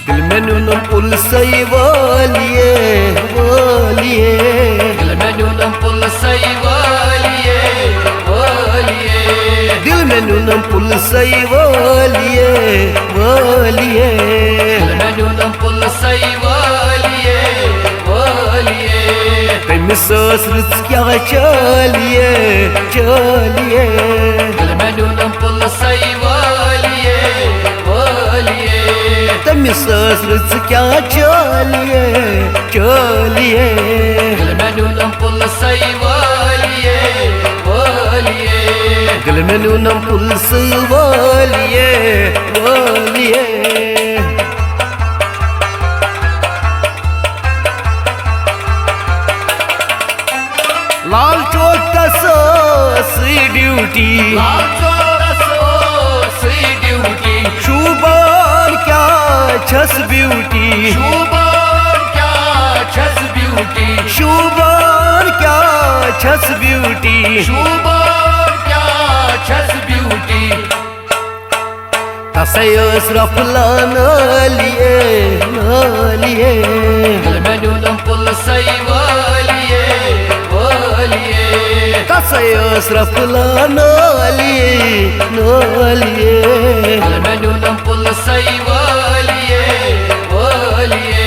दिल में न्यूनम पुलसई वालिए वालिए, दिल में न्यूनम पुलसई वालिए वालिए, दिल में न्यूनम पुलसई वालिए वालिए, दिल में न्यूनम पुलसई वालिए वालिए, तमिस रच क्या चलिए चलिए, दिल में न्यूनम पुलसई वालिए वालिए, तमिस रच क्या चलिए चलिए, दिल में न्यूनम पुलसई वालिए वालिए, दिल में न्यूनम पुलस वालिए वालिए। लाल चौक सी ड्यूटी, लाल चौक सी ड्यूटी, शुबान क्या छस ब्यूटी, शुबान क्या छस ब्यूटी, शुबान क्या छस ब्यूटी, शुबान क्या छस ब्यूटी, तसयस रफला नालिए नालिए, दिल में न्यूनम पुलसई वालिए वालिए, तसयस रफला नालिए नालिए, दिल में न्यूनम पुलसई वालिए वालिए,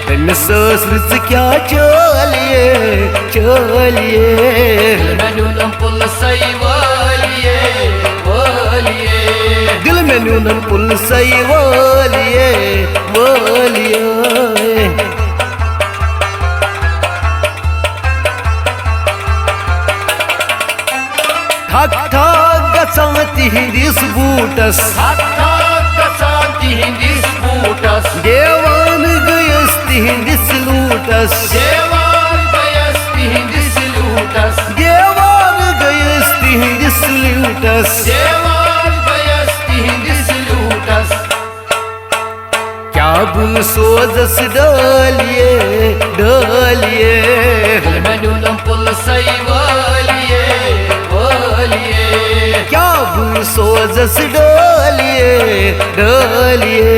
तमिस रच क्या चलिए चलिए, दिल में न्यूनम पुलसई वालिए वालिए, दिल में न्यूनम पुलसई वालिए वालिए। ठक ठक गचान तिहंदिस बूटस, हत्था गचान तिहंदिस बूटस, देवान गयस तिहंदिस लूटस, देवान गयस तिहंदिस लूटस, देवान गयस तिहंदिस लूटस, देवान गयस तिहंदिस लूटस, क्या बुल सोजस डालिए डालिए, दिल में न्यूनम पुलसई वालिए वालिए, क्या बुल सोजस डालिए डालिए,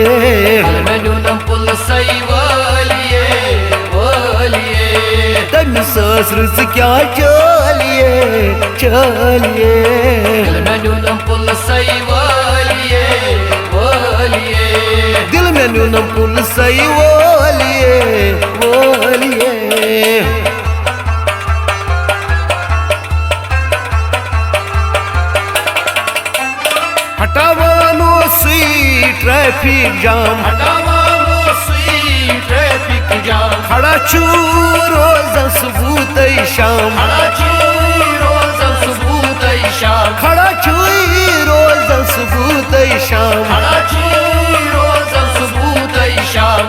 दिल में न्यूनम पुलसई वालिए वालिए, तमिस रच क्या चलिए चलिए, दिल में न्यूनम पुलसई वालिए वालिए, दिल में न्यूनम पुलसई वालिए वालिए। हटावानो सी ट्रैफिक जाम, हटावानो सी ट्रैफिक जाम, खड़ा चू रोज़ सबूत शाम, खड़ा छी रोज़ सबूत शाम, खड़ा चू रोज़ सबूत शाम, खड़ा छी रोज़ सबूत शाम,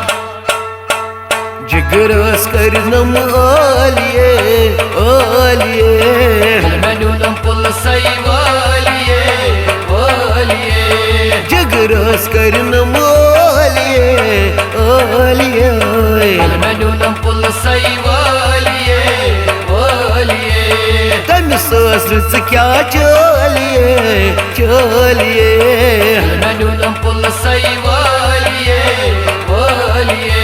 जिगरस करनम आलिए आलिए, दिल में न्यूनम पुलसई वालिए वालिए, जिगरस करनम आलिए आलिए, दिल में न्यूनम पुलसई वालिए वालिए, तमिस रच क्या चलिए चलिए, दिल में न्यूनम पुलसई वालिए वालिए,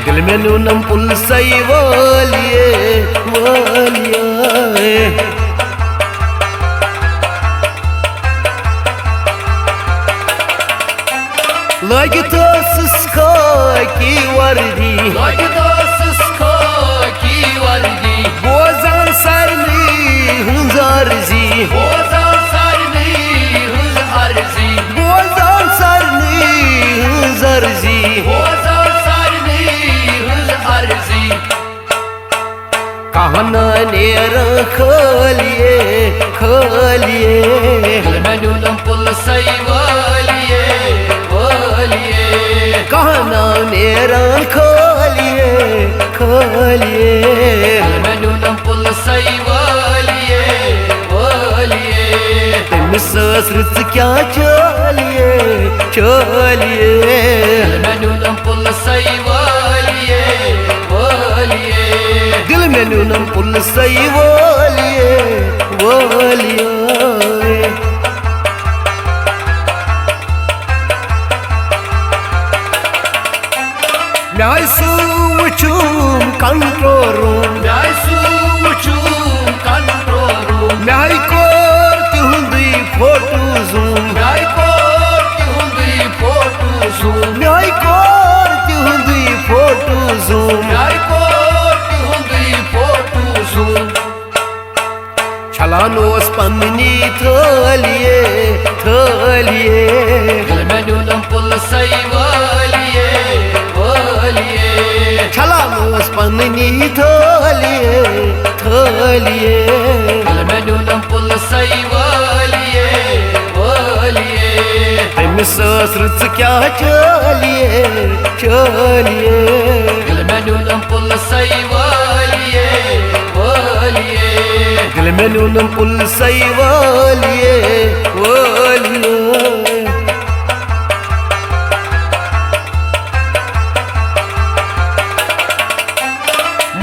दिल में न्यूनम पुलसई वालिए वालिए। लगित की वर्दी, लगितोसस खाकी वर्दी, बोजान सरनी हंजारजी, बोजान सारनी हुज अर्जी, बोजान सरनी हंजारजी, बोजान सारनी हुज अर्जी, कहना नेरा खालिए खालिए, दिल में न्यूनम पुलसई वालिए वालिए, कहना नेरा खालिए खालिए, दिल में न्यूनम पुलसई वालिए वालिए, तमिस रच क्या चलिए चलिए, दिल में न्यूनम पुलसई वालिए वालिए, दिल में न्यूनम पुलसई वालिए वालिए। मैं सू वुचूम कंट्रोल रूम मैं सू वुचूम कंट्रोल रूम मैं कोर तुंदी फोटो जूम मैं कोर तुंदी फोटो जूम मैं कोर तुंदी फोटो जूम मैं कोर तुंदी फोटो जूम छलानोस पन्नी थलिए गलमेनुलम पुल सैवालिए वालिए छलानोस पन्नी थलिए गलमेनुलम पुल सैवालिए वालिए तमिस रच क्या चलिए गलमेनुलम पुल सैवालिए वालिए गलमेनुलम पुल सैवालिए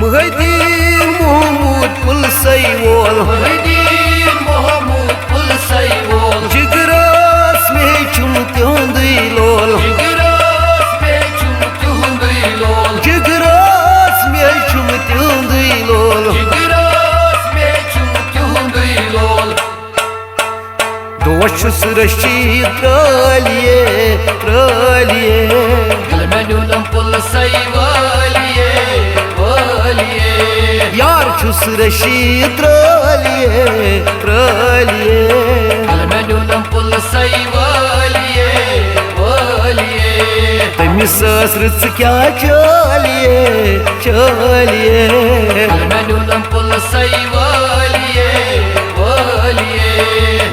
मुहद्दीन महमूद पुल सैवोल मुहद्दीन महमूद पुल सैवोल जिगरास में चुम त्योंदी लोल जिगरास में चुम त्योंदी लोल जिगरास में चुम त्योंदी लोल जिगरास में चुम त्योंदी लोल दोषुस रशीद त्रालिए गलमेनुलम पुल सैवालिए वालिए यार छुस रशीद त्रालिए गलमेनुलम पुल सैवालिए वालिए तमिस रच क्या चलिए गलमेनुलम पुल सैवालिए वालिए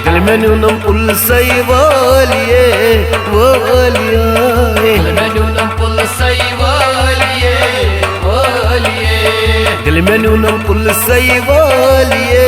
गलमेनुलम पुल सैवालिए गलमेनुलम पुल सैवालिए वालिए गलमेनुलम पुल सैवालिए